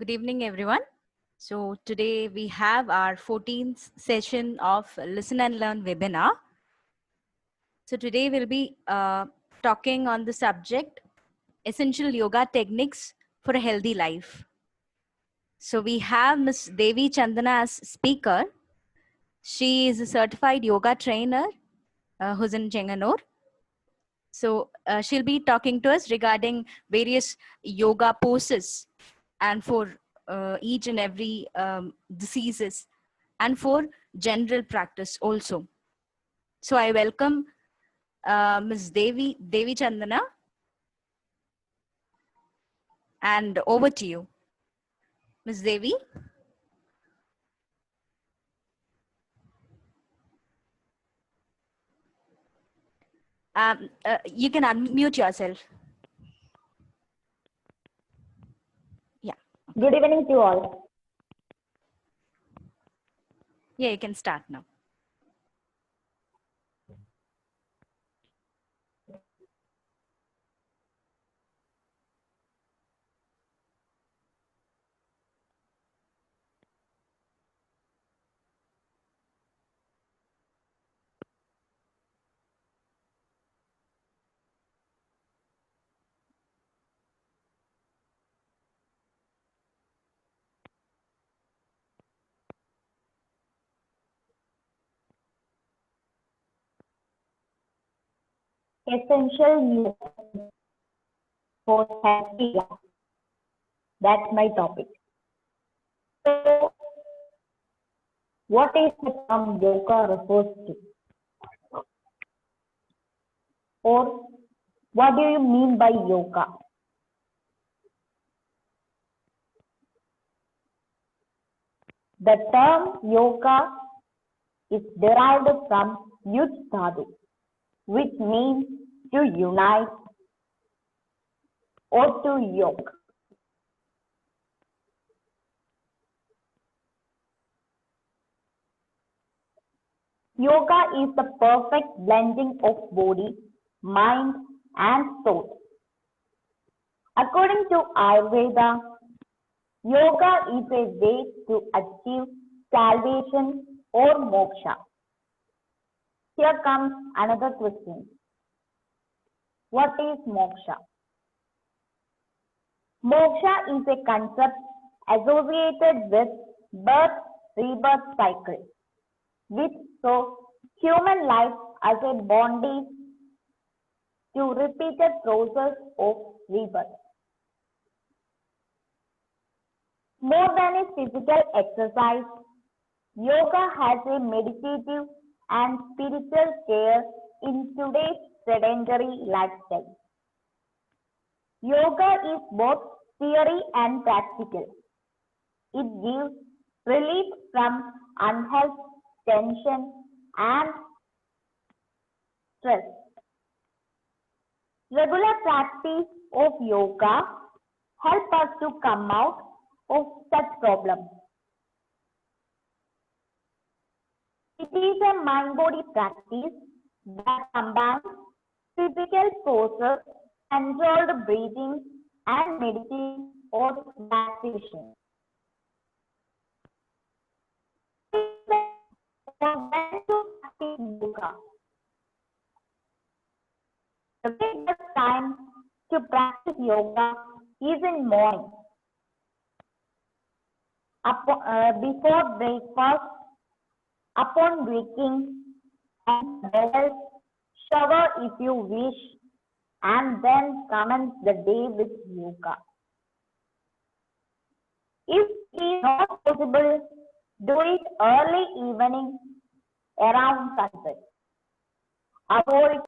Good evening, everyone. So today we have our 14th session of Listen and Learn webinar. So today we'll be talking on the subject essential yoga techniques for a healthy life. So we have Ms. Devi Chandana as speaker. She is a certified yoga trainer who's in Chenganur. So she'll be talking to us regarding various yoga poses and for each and every diseases and for general practice also. So I welcome Ms. Devi Chandana, and over to you. Ms. Devi. You can unmute yourself. Yeah. Good evening to all. Yeah, you can start now. Essential for healthy life. That's my topic. So, what is the term yoga refers to? Or what do you mean by yoga? The term yoga is derived from yud dhatu, which means to unite or to yoke. Yoga is the perfect blending of body, mind, and soul. According to Ayurveda, yoga is a way to achieve salvation or moksha. Here comes another question. What is moksha? Moksha is a concept associated with birth-rebirth cycle, which shows human life as a bondage to repeated process of rebirth. More than a physical exercise, yoga has a meditative and spiritual care in today's sedentary lifestyle. Yoga is both theory and practical. It gives relief from unhealth, tension, and stress. Regular practice of yoga help us to come out of such problems. It is a mind-body practice that combines physical poses, controlled breathing, and meditation or relaxation. When to practice yoga? The best time to practice yoga is in morning. Before breakfast, upon waking, and shower if you wish, and then commence the day with yoga. If it is not possible, do it early evening around sunset. Avoid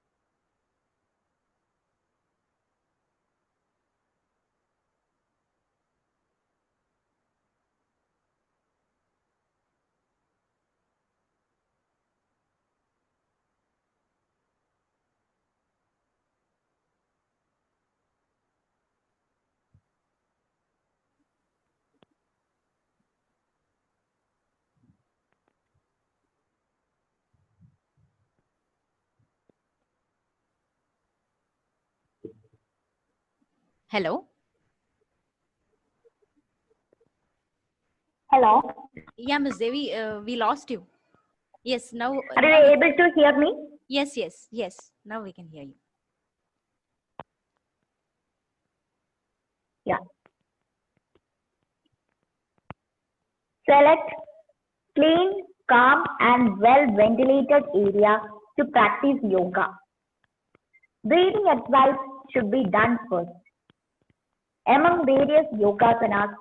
Hello. Hello. Yeah, Miss Devi, we lost you. Yes, now. Are Now you able to hear me? yes, yes, yes. Now we can hear you. Yeah. Select clean, calm, and well-ventilated area to practice yoga. Breathing exercise should be done first. Among various yogasanas,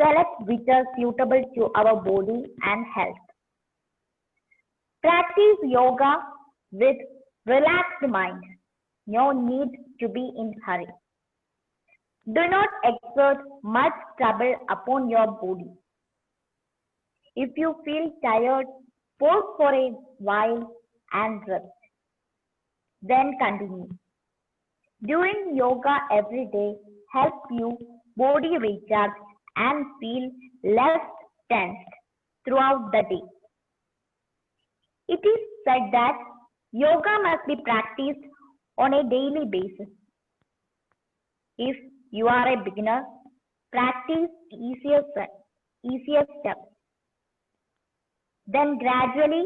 select which are suitable to our body and health. Practice yoga with relaxed mind. No need to be in hurry. Do not exert much trouble upon your body. If you feel tired, pause for a while and rest. Then continue. Doing yoga every day helps you body recharge and feel less tensed throughout the day. It is said that yoga must be practiced on a daily basis. If you are a beginner, practice easier steps. Then gradually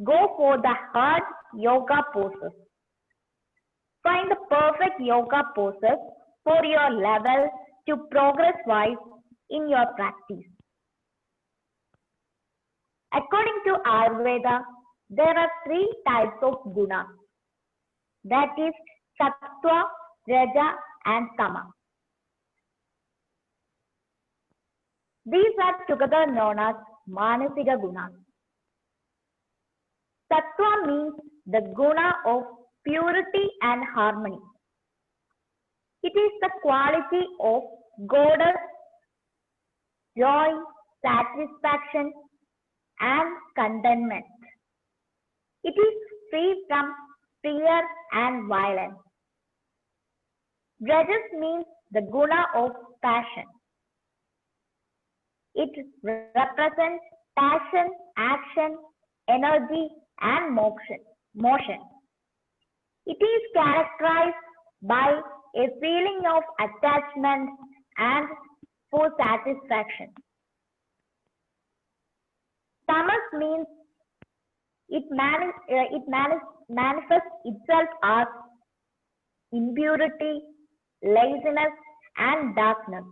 go for the hard yoga poses. Find the perfect yoga poses for your level to progress wise in your practice. According to Ayurveda, there are 3 types of guna. That is sattva, raja and tama. These are together known as manasika gunas. Sattva means the guna of purity and harmony. It is the quality of goddess, joy, satisfaction, and contentment. It is free from fear and violence. Rajas means the guna of passion. It represents passion, action, energy, and motion. It is characterized by a feeling of attachment and for satisfaction. Tamas means it manifests itself as impurity, laziness, and darkness.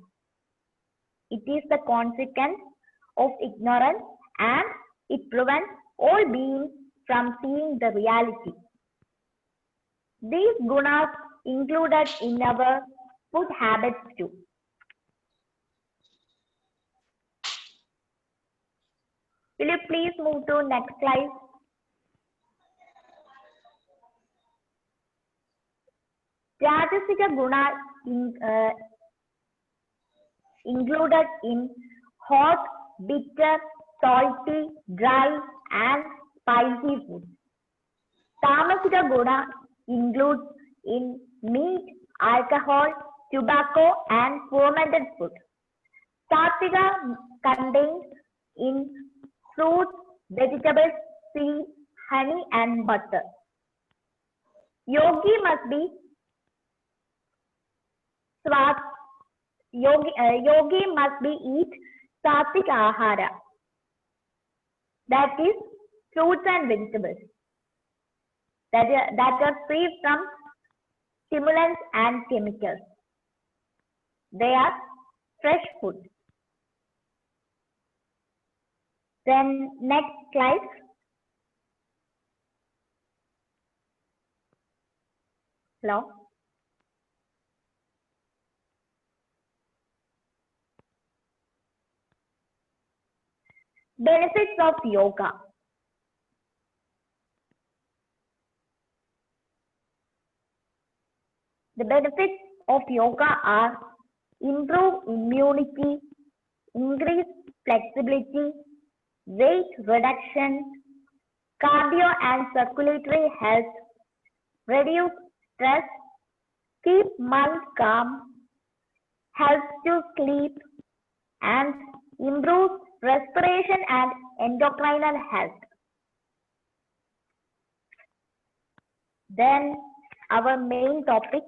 It is the consequence of ignorance and it prevents all beings from seeing the reality. These gunas included in our food habits too. Will you please move to next slide? Rajasika guna included in hot, bitter, salty, dry, and spicy food. Tamasika guna includes in meat, alcohol, tobacco, and fermented food. Satvika contains in fruits, vegetables, seeds, honey, and butter. Yogi must be yogi must be eat sattvic ahara, that is fruits and vegetables that are free from stimulants and chemicals. They are fresh food. Then next slide. Hello. Benefits of yoga. The benefits of yoga are improve immunity, increase flexibility, weight reduction, cardio and circulatory health, reduce stress, keep mind calm, helps to sleep, and improves respiration and endocrinal health. Then our main topic,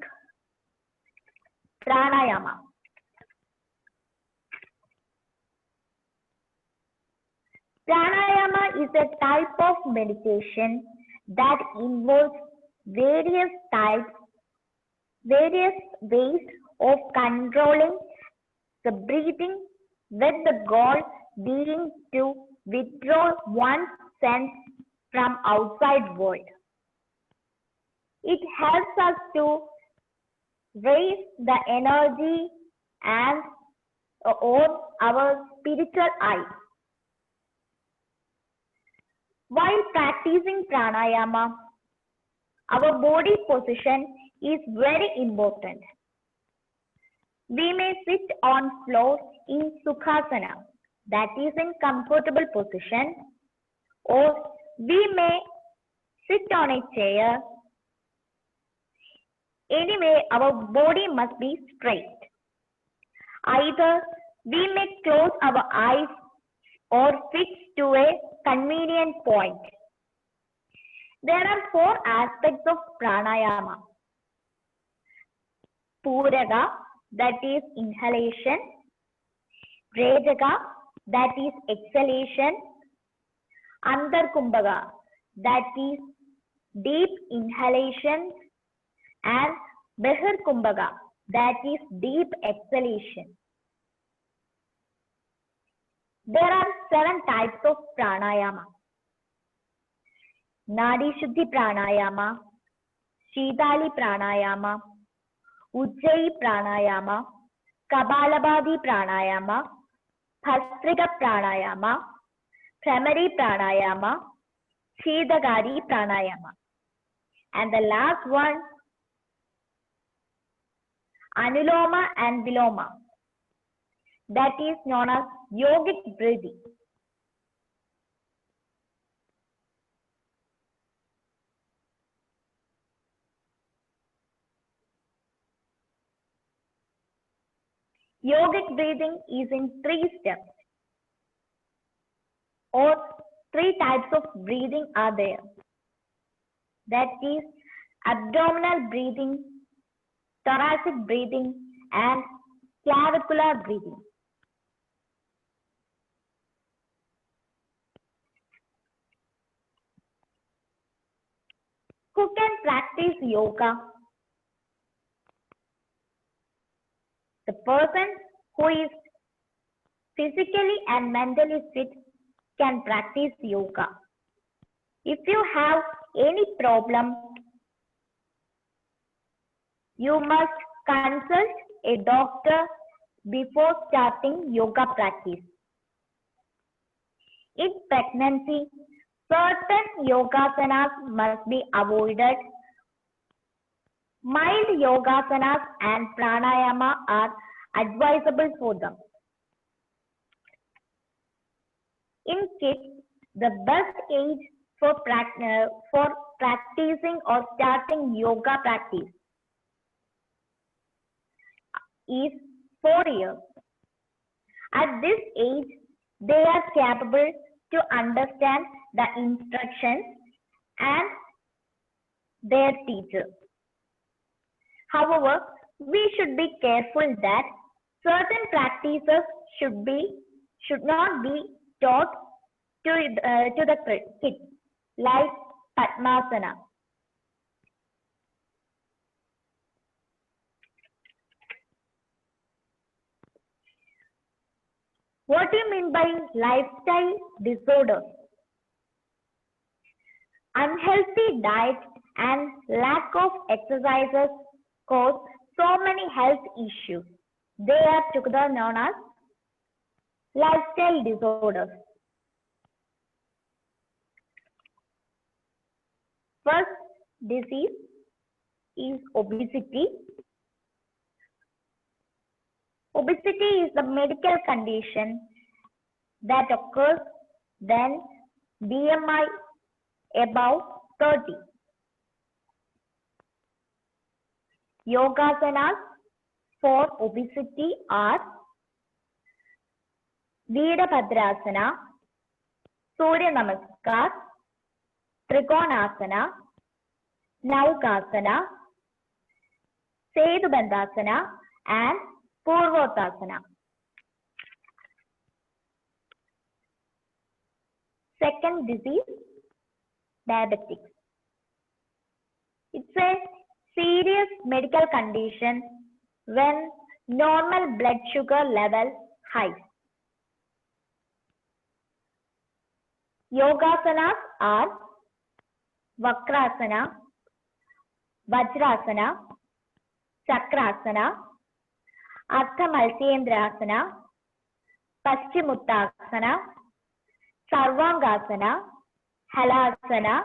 pranayama. Pranayama is a type of meditation that involves various ways of controlling the breathing with the goal being to withdraw one's sense from outside world. It helps us to raise the energy and on our spiritual eye. While practicing pranayama, our body position is very important. We may sit on floor in sukhasana, that is in comfortable position, or we may sit on a chair. Anyway, our body must be straight. Either we may close our eyes or fix to a convenient point. There are 4 aspects of pranayama. Puraka, that is inhalation. Rejaka, that is exhalation. Antarkumbhaka, that is deep inhalation. And Bahirkumbhaka, that is deep exhalation. There are 7 types of pranayama. Nadi Shuddhi pranayama, Shidali pranayama, Ujjayi pranayama, Kapalabhati pranayama, Bhastrika pranayama, Bhramari pranayama, Shidakari pranayama. And the last one, Anuloma and Viloma, that is known as yogic breathing. Yogic breathing is in 3 steps, or 3 types of breathing are there. That is abdominal breathing, thoracic breathing, and clavicular breathing. Who can practice yoga? The person who is physically and mentally fit can practice yoga. If you have any problem, you must consult a doctor before starting yoga practice. In pregnancy, certain yogasanas must be avoided. Mild yogasanas and pranayama are advisable for them. In kids, the best age for practicing or starting yoga practice is 4 years. At this age, they are capable to understand the instructions and their teacher. However, we should be careful that certain practices should not be taught to the kids, like Padmasana. What do you mean by lifestyle disorders? Unhealthy diet and lack of exercises cause so many health issues. They are together known as lifestyle disorders. First disease is obesity. Obesity is the medical condition that occurs when BMI above 30. Yogasanas for obesity are Virabhadrasana, Surya Namaskar, Trikonasana, Naukasana, Sedubandhasana, and Purvottasana. Second disease, diabetics. It's a serious medical condition when normal blood sugar level high. Yogasanas are Vakrasana, Vajrasana, Chakrasana, Ardha Malsyendrasana, Paschimuttasana, Sarvangasana, Halasana,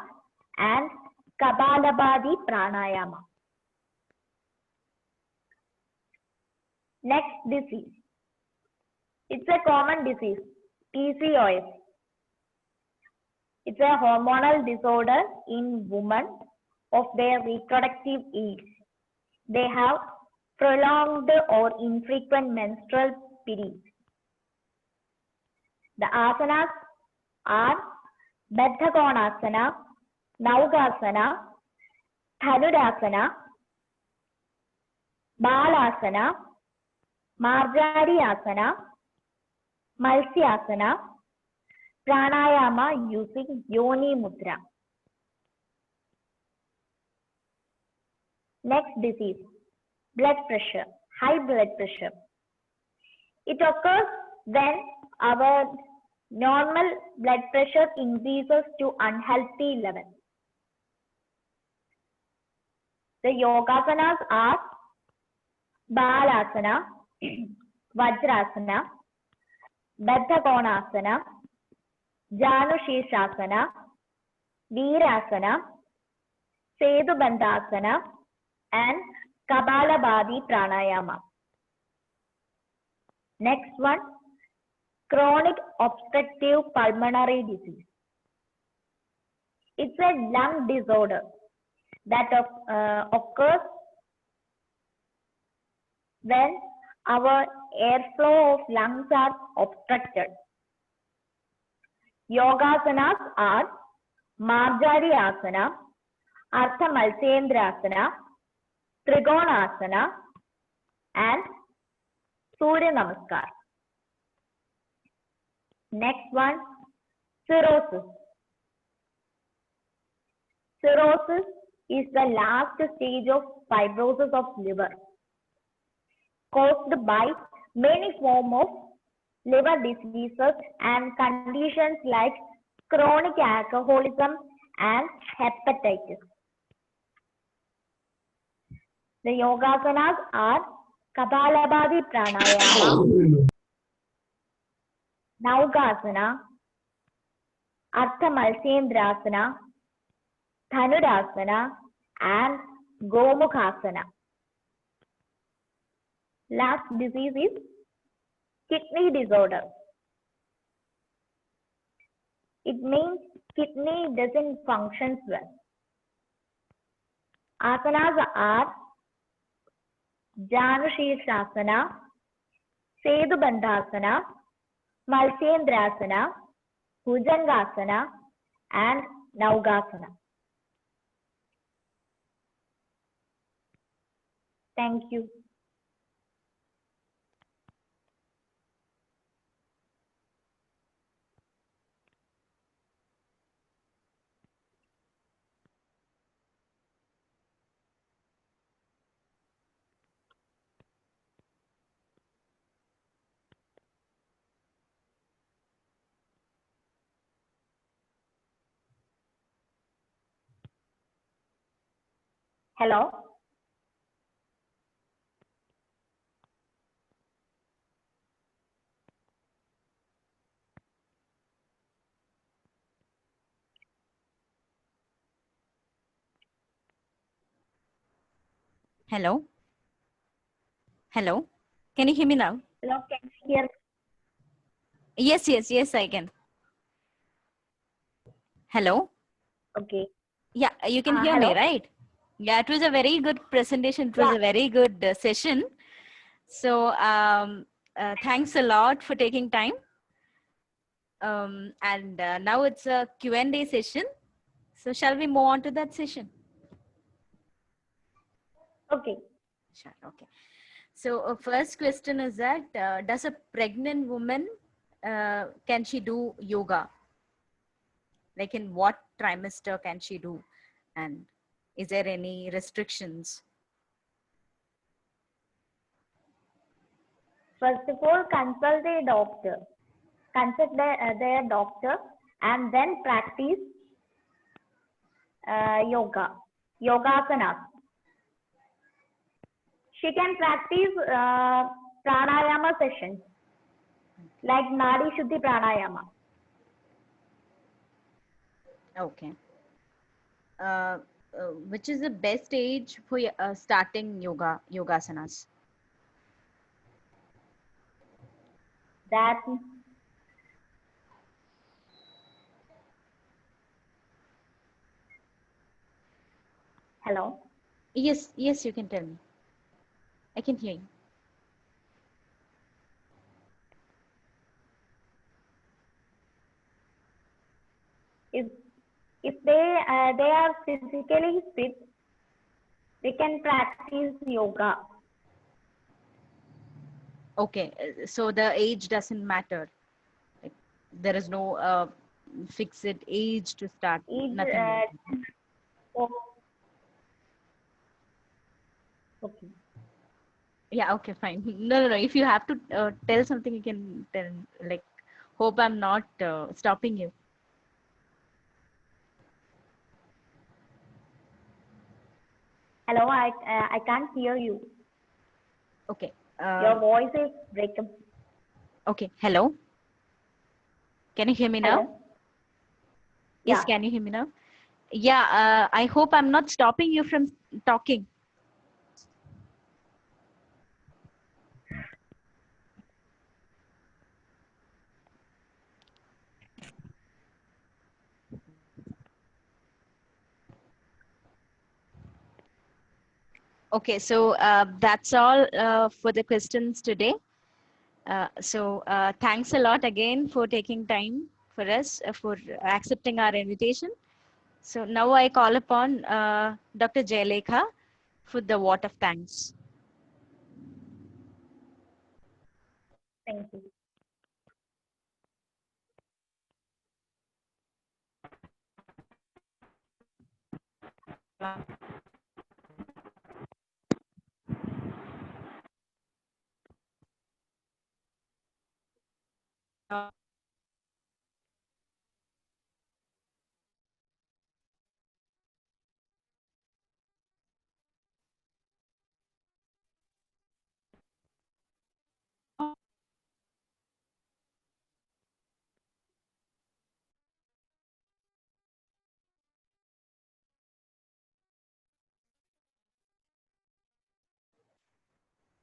and Kapalabhati Pranayama. Next disease. It's a common disease, PCOS. It's a hormonal disorder in women of their reproductive age. They have prolonged or infrequent menstrual periods. The asanas are Baddha Konasana, Naugasana, Dhanurasana, Balasana, Marjari Asana, Malsyasana, Pranayama using Yoni Mudra. Next disease, blood pressure, high blood pressure. It occurs when our normal blood pressure increases to unhealthy level. The yogasanas are Balasana, Vajrasana, Baddha Konasana, Janushirasana, Virasana, Sedubandhasana, and Kapalabhati Pranayama. Next one, chronic obstructive pulmonary disease. It's a lung disorder that occurs when our airflow of lungs are obstructed. Yogasanas are Marjari Asana, Ardha Malsyendrasana, Trigonasana, and Surya Namaskar. Next one, cirrhosis. Cirrhosis is the last stage of fibrosis of liver, caused by many forms of liver diseases and conditions like chronic alcoholism and hepatitis. The yogasanas are Kapalabhati Pranayama, Naugasana, Ardha Malsyendrasana, Dhanurasana, and Gomukhasana. Last disease is kidney disorder. It means kidney doesn't function well. Asanas are Janushirasana, Sedubandhasana, Malsyendrasana, Bhujangasana, and Naugasana. Thank you. Hello. Hello. Hello. Can you hear me now? Hello, can you hear me? Yes, I can. Hello. Okay. Yeah, you can hear me, Hello. right? Yeah, it was a very good presentation. It was a very good session. So thanks a lot for taking time. And now it's a Q&A session. So shall we move on to that session? Okay. Sure. Okay. So first question is that does a pregnant woman can she do yoga? Like in what trimester can she do? And is there any restrictions? First of all, consult a doctor. Consult their doctor and then practice yogasanas. She can practice pranayama sessions like Nadi Shuddhi Pranayama. Okay. Which is the best age for starting yogasanas? That hello. Yes, yes, you can tell me. I can hear you. If they are physically fit, they can practice yoga. Okay, so the age doesn't matter. Like, there is no fixed age to start. Nothing like that. Okay. Yeah, okay, fine. No, no, no. If you have to tell something, you can tell. Like, hope I'm not stopping you. Hello, I can't hear you. Okay. Your voice is breaking. Okay. Hello. Can you hear me now? Hello. Yes, Yeah. can you hear me now? Yeah, I hope I'm not stopping you from talking. Okay, so that's all for the questions today. So thanks a lot again for taking time for us, for accepting our invitation. So now I call upon Dr. Jayalekha for the vote of thanks. Thank you.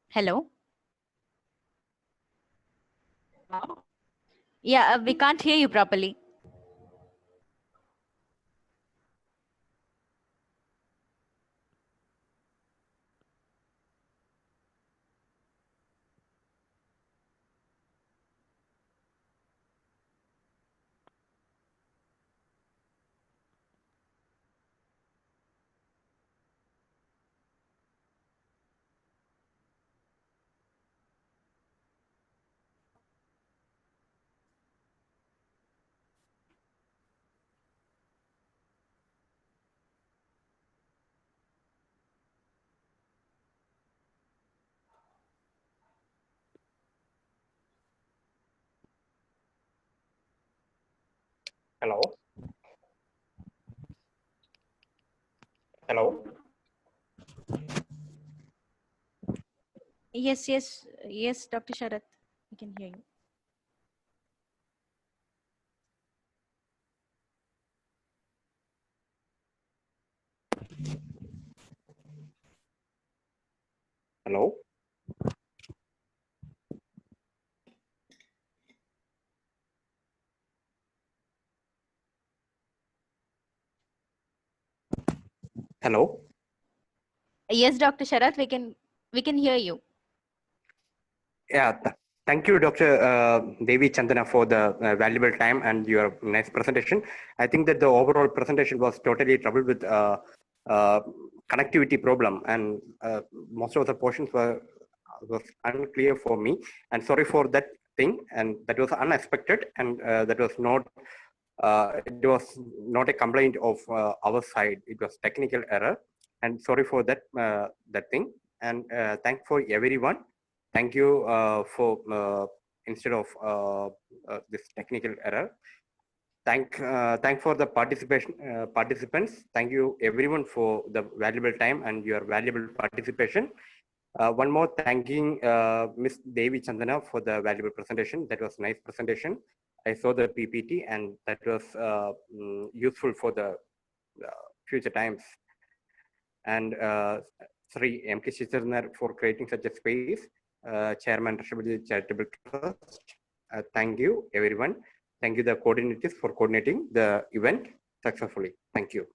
Hello. Yeah, we can't hear you properly. Hello. Hello. Yes, yes, yes, Dr. Sharath, we can hear you. Hello. Hello. Yes, Dr. Sharath, we can hear you. Yeah. Thank you, Dr. Devi Chandana, for the valuable time and your nice presentation. I think that the overall presentation was totally troubled with connectivity problem, and most of the portions was unclear for me. And sorry for that thing, and that was unexpected, and that was not It was not a complaint of our side. It was technical error, and sorry for that that thing. And thank for everyone. Thank you for instead of this technical error. Thank for the participants. Thank you everyone for the valuable time and your valuable participation. One more thanking Miss Devi Chandana for the valuable presentation. That was nice presentation. I saw the PPT and that was useful for the future times. And Sri M.K. Shishirnar for creating such a space. Chairman Rashabali Charitable Trust. Thank you everyone. Thank you the coordinators for coordinating the event successfully. Thank you.